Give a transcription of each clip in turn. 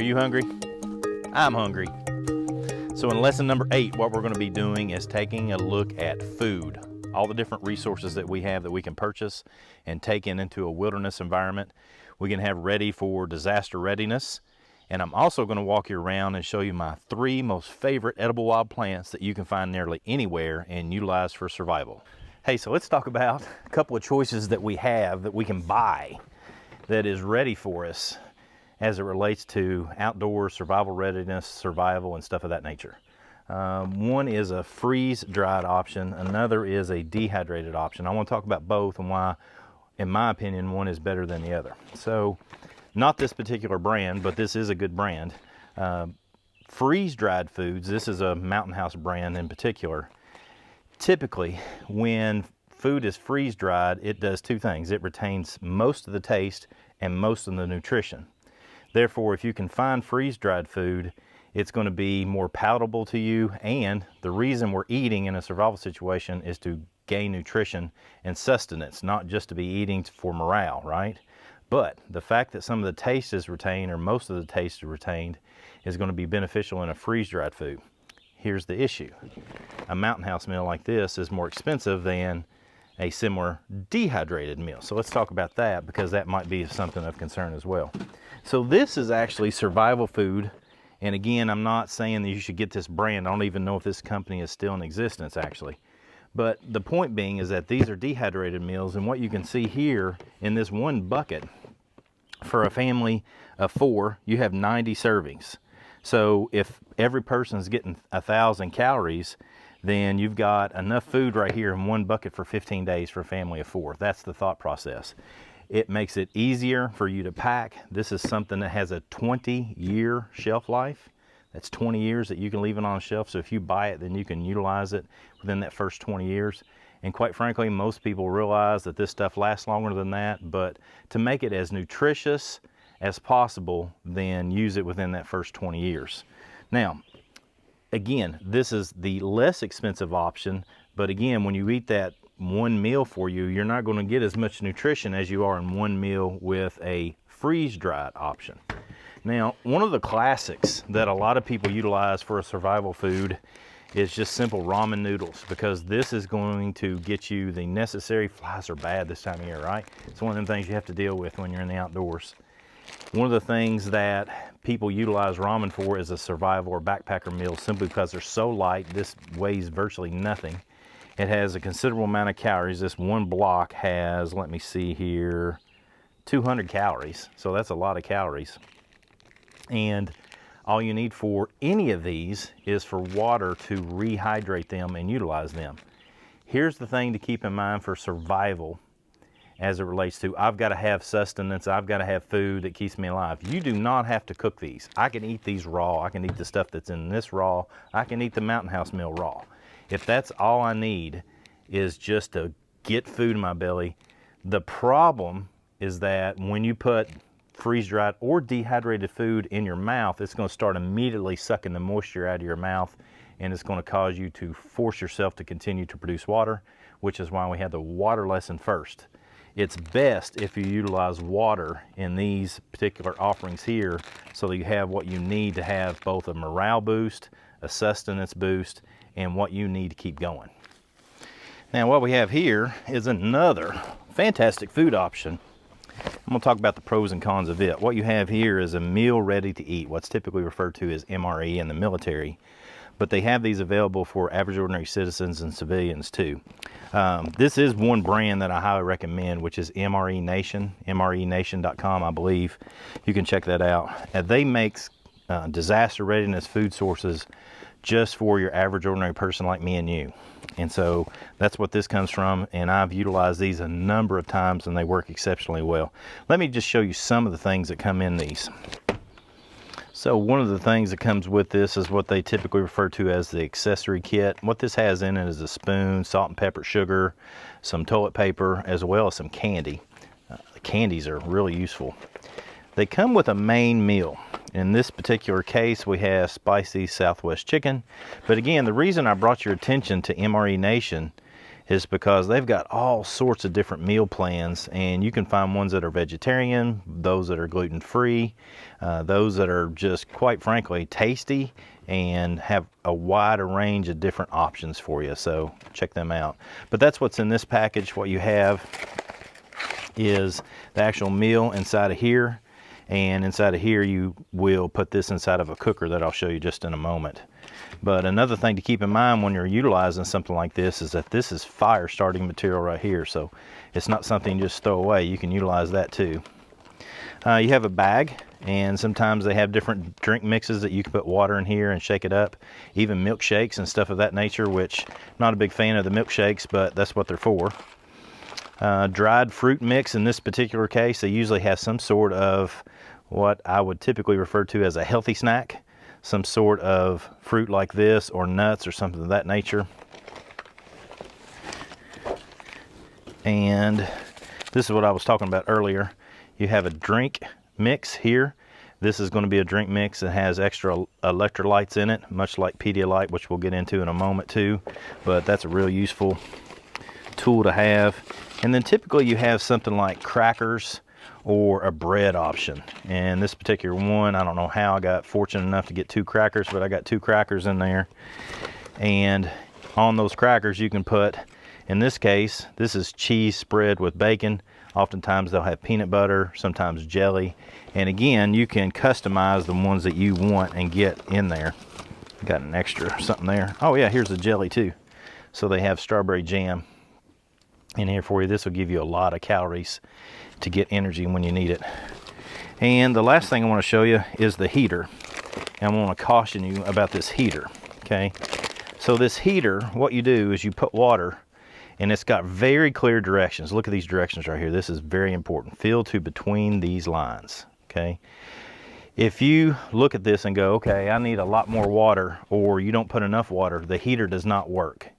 you hungry? I'm hungry. So in lesson number 8, what we're going to be doing is taking a look at food. All the different resources that we have that we can purchase and take into a wilderness environment. We can have ready for disaster readiness. And I'm also going to walk you around and show you my 3 most favorite edible wild plants that you can find nearly anywhere and utilize for survival. Hey, so let's talk about a couple of choices that we have that we can buy that is ready for us as it relates to outdoor survival readiness, survival, and stuff of that nature. One is a freeze-dried option. Another is a dehydrated option. I want to talk about both and why, in my opinion, one is better than the other. So, not this particular brand, but this is a good brand. Freeze-dried foods, this is a Mountain House brand in particular. Typically, when food is freeze-dried, it does 2 things. It retains most of the taste and most of the nutrition. Therefore, if you can find freeze-dried food, it's going to be more palatable to you, and the reason we're eating in a survival situation is to gain nutrition and sustenance, not just to be eating for morale, right? But the fact that some of the taste is retained, or most of the taste is retained, is going to be beneficial in a freeze-dried food. Here's the issue. A Mountain House meal like this is more expensive than a similar dehydrated meal. So let's talk about that, because that might be something of concern as well. So this is actually survival food. And again, I'm not saying that you should get this brand. I don't even know if this company is still in existence actually. But the point being is that these are dehydrated meals, and what you can see here in this one bucket, for a family of 4, you have 90 servings. So if every person is getting 1,000 calories, then you've got enough food right here in one bucket for 15 days for a family of 4. That's the thought process. It makes it easier for you to pack. This is something that has a 20-year shelf life. That's 20 years that you can leave it on a shelf. So if you buy it, then you can utilize it within that first 20 years. And quite frankly, most people realize that this stuff lasts longer than that. But to make it as nutritious as possible, then use it within that first 20 years. Now, again, this is the less expensive option. But again, when you eat that one meal for you, you're not going to get as much nutrition as you are in one meal with a freeze-dried option. Now, one of the classics that a lot of people utilize for a survival food is just simple ramen noodles, because this is going to get you the necessary. Flies are bad this time of year, right? It's one of them things you have to deal with when you're in the outdoors. One of the things that people utilize ramen for is a survival or backpacker meal, simply because they're so light. This weighs virtually nothing. It has a considerable amount of calories. This one block has, let me see here, 200 calories. So that's a lot of calories. And all you need for any of these is for water to rehydrate them and utilize them. Here's the thing to keep in mind for survival as it relates to, I've got to have sustenance, I've got to have food that keeps me alive. You do not have to cook these. I can eat these raw. I can eat the stuff that's in this raw. I can eat the Mountain House meal raw. If that's all I need is just to get food in my belly, the problem is that when you put freeze-dried or dehydrated food in your mouth, it's going to start immediately sucking the moisture out of your mouth, and it's going to cause you to force yourself to continue to produce water, which is why we had the water lesson first. It's best if you utilize water in these particular offerings here, so that you have what you need to have both a morale boost, a sustenance boost, and what you need to keep going. Now, what we have here is another fantastic food option. I'm going to talk about the pros and cons of it. What you have here is a meal ready to eat, what's typically referred to as MRE in the military. But they have these available for average ordinary citizens and civilians too. This is one brand that I highly recommend, which is MRE Nation, mrenation.com, I believe. You can check that out. They make disaster readiness food sources just for your average ordinary person like me and you. And so that's what this comes from, and I've utilized these a number of times and they work exceptionally well. Let me just show you some of the things that come in these. So one of the things that comes with this is what they typically refer to as the accessory kit. What this has in it is a spoon, salt and pepper, sugar, some toilet paper, as well as some candy. The candies are really useful. They come with a main meal. In this particular case, we have spicy Southwest chicken. But again, the reason I brought your attention to MRE Nation is because they've got all sorts of different meal plans, and you can find ones that are vegetarian, those that are gluten-free, those that are just, quite frankly, tasty and have a wide range of different options for you. So check them out. But that's what's in this package. What you have is the actual meal inside of here, and inside of here you will put this inside of a cooker that I'll show you just in a moment. But another thing to keep in mind when you're utilizing something like this is that this is fire starting material right here, so it's not something you just throw away. You can utilize that too. You have a bag, and sometimes they have different drink mixes that you can put water in here and shake it up, even milkshakes and stuff of that nature, which I'm not a big fan of the milkshakes, but that's what they're for. Dried fruit mix in this particular case, they usually have some sort of what I would typically refer to as a healthy snack, some sort of fruit like this or nuts or something of that nature. And this is what I was talking about earlier. You have a drink mix here. This is going to be a drink mix that has extra electrolytes in it, much like Pedialyte, which we'll get into in a moment too, but that's a real useful tool to have. And then typically you have something like crackers or a bread option. And this particular one, I don't know how I got fortunate enough to get 2 crackers, but I got 2 crackers in there. And on those crackers you can put, in this case, this is cheese spread with bacon. Oftentimes they'll have peanut butter, sometimes jelly. And again, you can customize the ones that you want and get in there. Got an extra something there. Oh yeah, here's the jelly too. So they have strawberry jam in here for you. This will give you a lot of calories to get energy when you need it. And the last thing I want to show you is the heater. And I want to caution you about this heater, okay? So this heater, what you do is you put water, and it's got very clear directions. Look at these directions right here. This is very important. Fill to between these lines, okay? If you look at this and go, okay, I need a lot more water, or you don't put enough water, the heater does not work.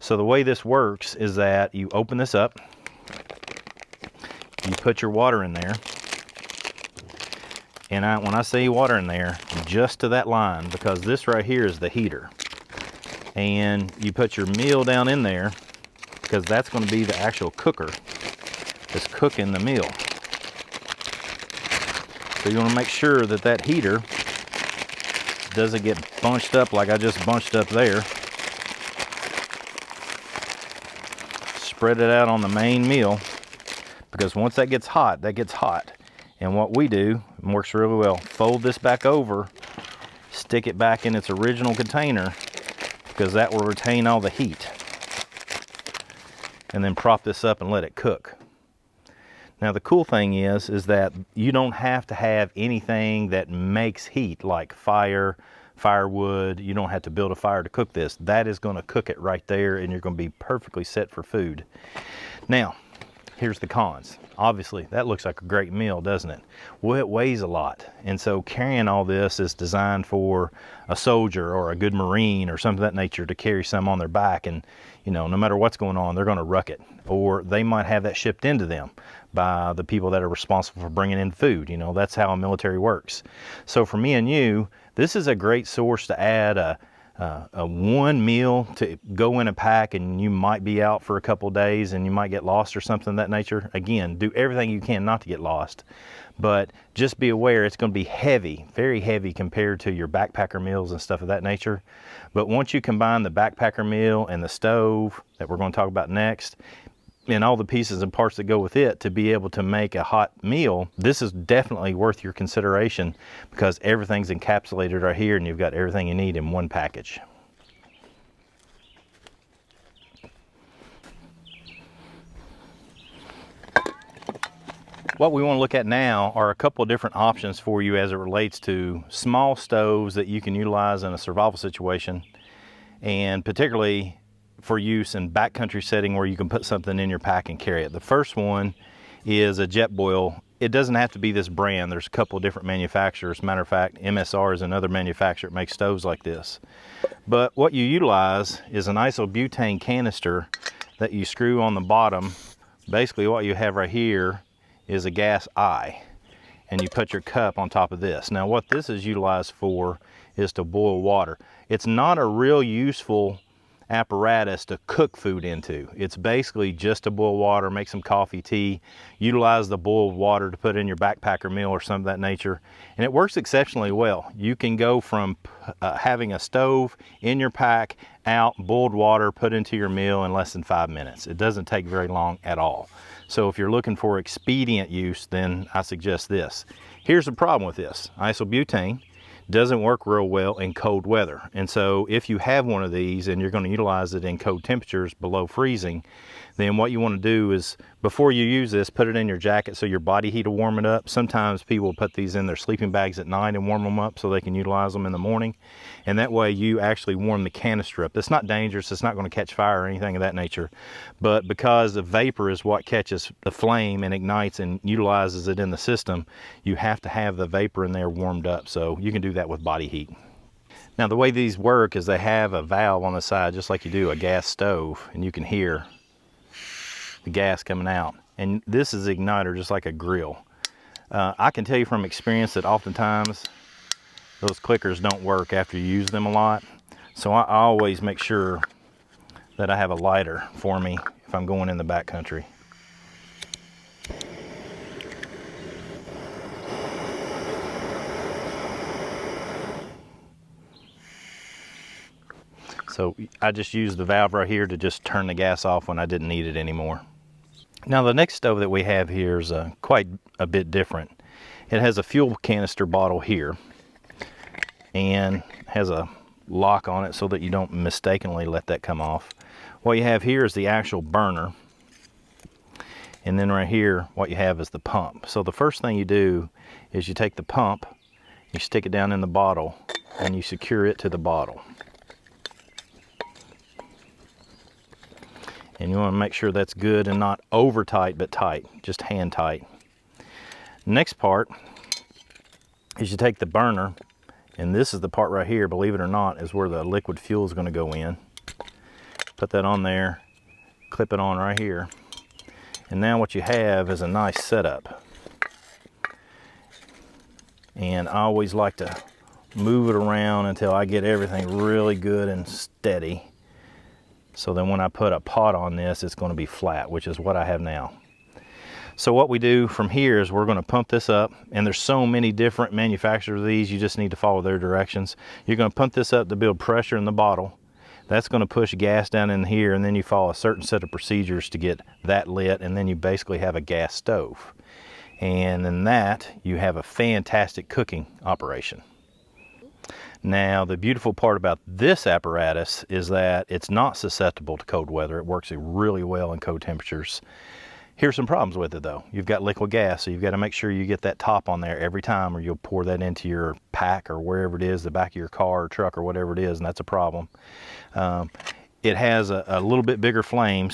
So the way this works is that you open this up, you put your water in there, and when I say water in there, just to that line, because this right here is the heater. And you put your meal down in there, because that's going to be the actual cooker that's cooking the meal. So you want to make sure that that heater doesn't get bunched up like I just bunched up there. Spread it out on the main meal, because once that gets hot, that gets hot. And what we do, it works really well, fold this back over, stick it back in its original container, because that will retain all the heat. And then prop this up and let it cook. Now the cool thing is that you don't have to have anything that makes heat, like firewood. You don't have to build a fire to cook this. That is going to cook it right there, and you're going to be perfectly set for food. Now, here's the cons. Obviously, that looks like a great meal, doesn't it? Well, it weighs a lot. And so carrying all this is designed for a soldier or a good Marine or something of that nature to carry some on their back. And, you know, no matter what's going on, they're going to ruck it. Or they might have that shipped into them by the people that are responsible for bringing in food. You know, that's how a military works. So for me and you, this is a great source to add a one meal to go in a pack, and you might be out for a couple days and you might get lost or something of that nature. Again, do everything you can not to get lost, but just be aware it's going to be heavy, very heavy compared to your backpacker meals and stuff of that nature. But once you combine the backpacker meal and the stove that we're going to talk about next, and all the pieces and parts that go with it to be able to make a hot meal, this is definitely worth your consideration, because everything's encapsulated right here and you've got everything you need in one package. What we want to look at now are a couple of different options for you as it relates to small stoves that you can utilize in a survival situation, and particularly for use in backcountry setting where you can put something in your pack and carry it. The first one is a Jetboil. It doesn't have to be this brand. There's a couple of different manufacturers. Matter of fact, MSR is another manufacturer that makes stoves like this. But what you utilize is an isobutane canister that you screw on the bottom. Basically what you have right here is a gas eye, and you put your cup on top of this. Now what this is utilized for is to boil water. It's not a real useful apparatus to cook food into. It's basically just to boil water, make some coffee, tea, utilize the boiled water to put in your backpacker meal or something of that nature, and it works exceptionally well. You can go from having a stove in your pack, out, boiled water, put into your meal in less than 5 minutes. It doesn't take very long at all. So if you're looking for expedient use, then I suggest this. Here's the problem with this. Isobutane doesn't work real well in cold weather. And so if you have one of these and you're going to utilize it in cold temperatures below freezing, then what you want to do is, before you use this, put it in your jacket so your body heat will warm it up. Sometimes people put these in their sleeping bags at night and warm them up so they can utilize them in the morning. And that way you actually warm the canister up. It's not dangerous, it's not going to catch fire or anything of that nature. But because the vapor is what catches the flame and ignites and utilizes it in the system, you have to have the vapor in there warmed up. So you can do that with body heat. Now the way these work is they have a valve on the side just like you do a gas stove, and you can hear the gas coming out. And this is an igniter just like a grill. I can tell you from experience that oftentimes those clickers don't work after you use them a lot. So I always make sure that I have a lighter for me if I'm going in the backcountry. So I just used the valve right here to just turn the gas off when I didn't need it anymore. Now the next stove that we have here is quite a bit different. It has a fuel canister bottle here and has a lock on it so that you don't mistakenly let that come off. What you have here is the actual burner, and then right here what you have is the pump. So the first thing you do is you take the pump, you stick it down in the bottle, and you secure it to the bottle. And you want to make sure that's good and not over tight, but tight, just hand tight. Next part is you take the burner, and this is the part right here, believe it or not, is where the liquid fuel is going to go in. Put that on there, clip it on right here. And now what you have is a nice setup. And I always like to move it around until I get everything really good and steady. So then when I put a pot on this, it's going to be flat, which is what I have now. So what we do from here is we're going to pump this up, and there's so many different manufacturers of these, you just need to follow their directions. You're going to pump this up to build pressure in the bottle. That's going to push gas down in here, and then you follow a certain set of procedures to get that lit, and then you basically have a gas stove. And in that, you have a fantastic cooking operation. Now, the beautiful part about this apparatus is that it's not susceptible to cold weather. It works really well in cold temperatures. Here's some problems with it though. You've got liquid gas, so you've got to make sure you get that top on there every time, or you'll pour that into your pack or wherever it is, the back of your car or truck or whatever it is, and that's a problem. It has a little bit bigger flame,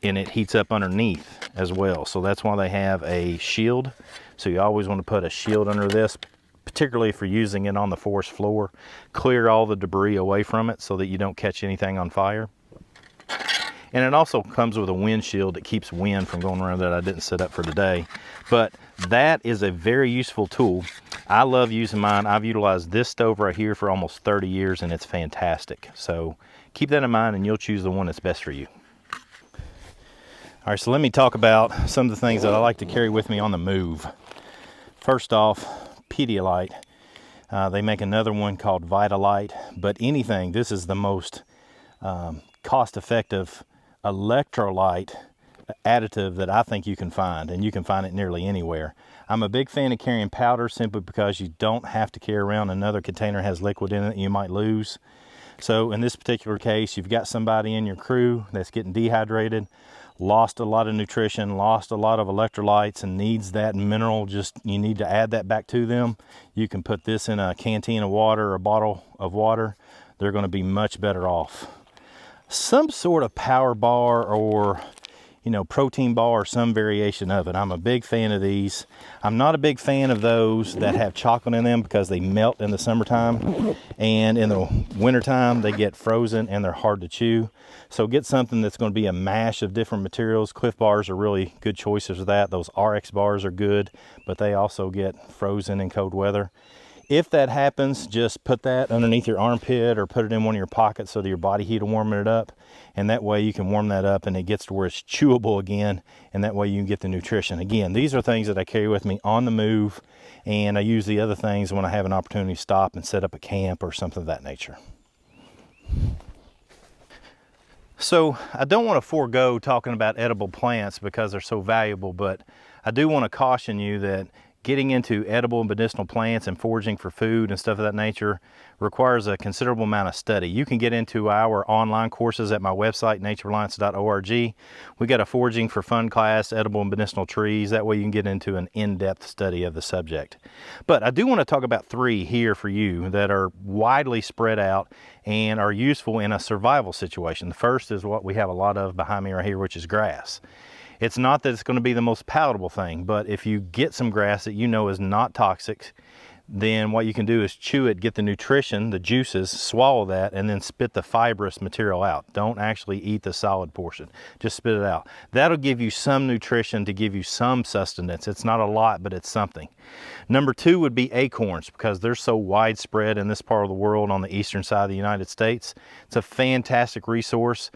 and it heats up underneath as well. So that's why they have a shield. So you always want to put a shield under this, particularly if you're using it on the forest floor. Clear all the debris away from it so that you don't catch anything on fire. And it also comes with a windshield that keeps wind from going around that I didn't set up for today. But that is a very useful tool. I love using mine. I've utilized this stove right here for almost 30 years and it's fantastic. So keep that in mind and you'll choose the one that's best for you. All right, so let me talk about some of the things that I like to carry with me on the move. First off, Pedialyte. They make another one called Pedialyte, but anything, this is the most cost-effective electrolyte additive that I think you can find, and you can find it nearly anywhere. I'm a big fan of carrying powder simply because you don't have to carry around another container that has liquid in it you might lose. So in this particular case, you've got somebody in your crew that's getting dehydrated, lost a lot of nutrition, lost a lot of electrolytes, and needs that mineral, you need to add that back to them. You can put this in a canteen of water or a bottle of water. They're going to be much better off. Some sort of power bar or protein bar or some variation of it. I'm a big fan of these. I'm not a big fan of those that have chocolate in them because they melt in the summertime, and in the wintertime they get frozen and they're hard to chew. So get something that's going to be a mash of different materials. Cliff bars are really good choices for that. Those RX bars are good, but they also get frozen in cold weather. If that happens, just put that underneath your armpit or put it in one of your pockets so that your body heat will warm it up. And that way you can warm that up and it gets to where it's chewable again. And that way you can get the nutrition. Again, these are things that I carry with me on the move. And I use the other things when I have an opportunity to stop and set up a camp or something of that nature. So I don't want to forego talking about edible plants because they're so valuable, but I do want to caution you that getting into edible and medicinal plants and foraging for food and stuff of that nature requires a considerable amount of study. You can get into our online courses at my website, naturereliance.org. We got a foraging for fun class, edible and medicinal trees. That way you can get into an in-depth study of the subject. But I do want to talk about 3 here for you that are widely spread out and are useful in a survival situation. The first is what we have a lot of behind me right here, which is grass. It's not that it's going to be the most palatable thing, but if you get some grass that you know is not toxic, then what you can do is chew it, get the nutrition, the juices, swallow that, and then spit the fibrous material out. Don't actually eat the solid portion, just spit it out. That'll give you some nutrition to give you some sustenance. It's not a lot, but it's something. Number 2 would be acorns, because they're so widespread in this part of the world on the eastern side of the United States. It's a fantastic resource.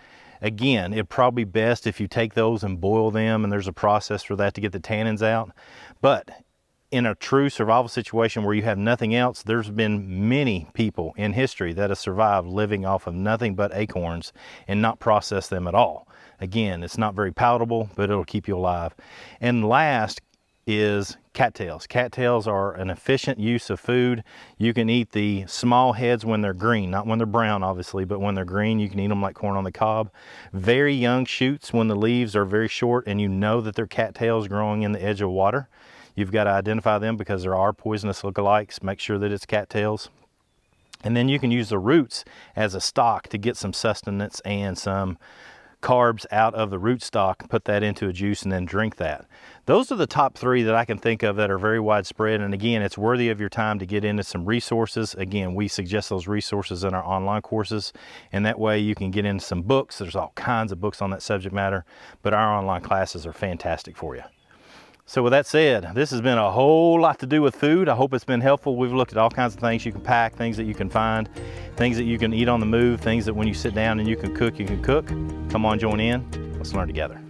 Again, it'd probably be best if you take those and boil them, and there's a process for that to get the tannins out. But in a true survival situation where you have nothing else, there's been many people in history that have survived living off of nothing but acorns and not process them at all. Again, it's not very palatable, but it'll keep you alive. And last is cattails. Cattails are an efficient use of food. You can eat the small heads when they're green, not when they're brown obviously, but when they're green you can eat them like corn on the cob. Very young shoots when the leaves are very short and you know that they're cattails growing in the edge of water. You've got to identify them because there are poisonous lookalikes. Make sure that it's cattails. And then you can use the roots as a stock to get some sustenance and some carbs out of the rootstock, put that into a juice and then drink that. Those are the top 3 that I can think of that are very widespread. And again, it's worthy of your time to get into some resources. Again, we suggest those resources in our online courses, and that way you can get into some books. There's all kinds of books on that subject matter, but our online classes are fantastic for you. So with that said, this has been a whole lot to do with food. I hope it's been helpful. We've looked at all kinds of things you can pack, things that you can find, things that you can eat on the move, things that when you sit down and you can cook, Come on, join in. Let's learn together.